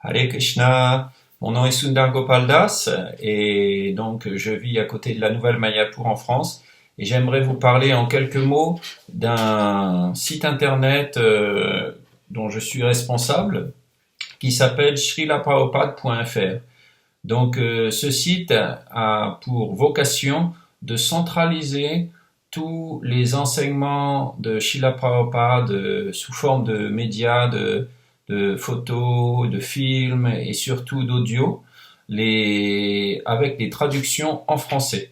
Hare Krishna, mon nom est Sundar Gopaldas et donc je vis à côté de la Nouvelle Mayapur en France et j'aimerais vous parler en quelques mots d'un site internet dont je suis responsable qui s'appelle shrilaprabhupada.fr. Donc ce site a pour vocation de centraliser tous les enseignements de Srila Prabhupada sous forme de médias, de photos, de films et surtout d'audio, avec des traductions en français.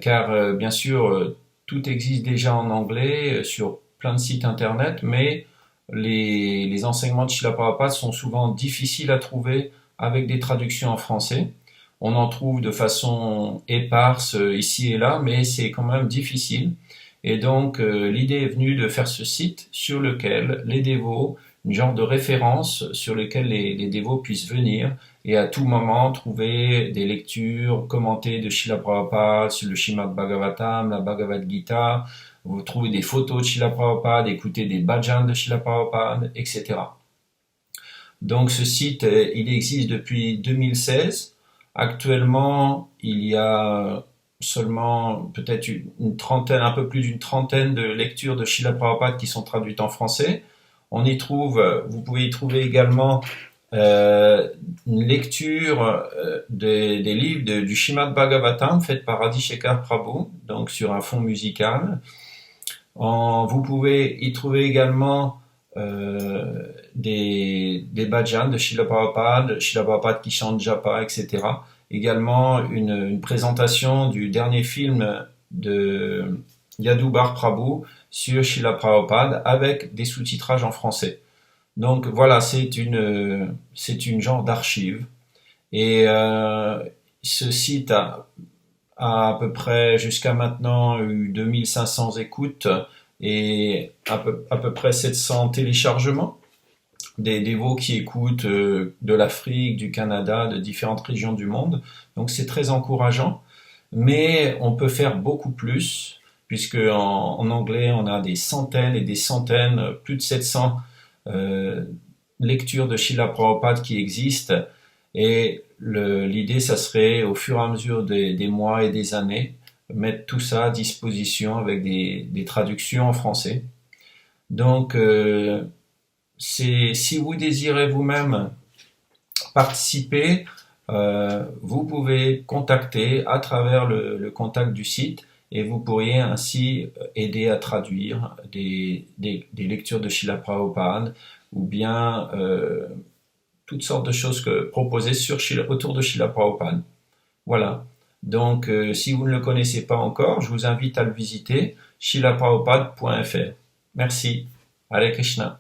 Car bien sûr, tout existe déjà en anglais sur plein de sites internet, mais les enseignements de Srila Prabhupada sont souvent difficiles à trouver avec des traductions en français. On en trouve de façon éparse ici et là, mais c'est quand même difficile. Et donc l'idée est venue de faire ce site sur lequel les dévots, une genre de référence sur lequel les dévots puissent venir et à tout moment trouver des lectures commentées de Srila Prabhupada sur le Srimad Bhagavatam, la Bhagavad Gita. Vous trouvez des photos de Srila Prabhupada, écoutez des bhajans de Srila Prabhupada, etc. Donc ce site, il existe depuis 2016. Actuellement, il y a seulement peut-être une trentaine, un peu plus d'une trentaine de lectures de Srila Prabhupada qui sont traduites en français. Vous pouvez y trouver également une lecture des livres du Srimad Bhagavatam faite par Adi Shekhar Prabhu, donc sur un fond musical. Vous pouvez y trouver également des bhajans de Srila Prabhupada qui chante japa, etc. Également une présentation du dernier film de Yadubhar Prabhu sur Srila Prabhupada avec des sous-titrages en français. Donc voilà, c'est une genre d'archive. Et ce site a à peu près jusqu'à maintenant eu 2500 écoutes et à peu près 700 téléchargements. Des dévots qui écoutent de l'Afrique, du Canada, de différentes régions du monde. Donc c'est très encourageant. Mais on peut faire beaucoup plus, puisque en anglais, on a des centaines et des centaines, plus de 700 lectures de Srila Prabhupada qui existent. Et l'idée, ça serait, au fur et à mesure des mois et des années, mettre tout ça à disposition avec des traductions en français. Donc, si vous désirez vous-même participer, vous pouvez contacter à travers le contact du site et vous pourriez ainsi aider à traduire des lectures de Srila Prabhupada ou bien toutes sortes de choses proposées autour de Srila Prabhupada. Voilà. Donc, si vous ne le connaissez pas encore, je vous invite à le visiter, shrilaprabhupada.fr. Merci. Hare Krishna.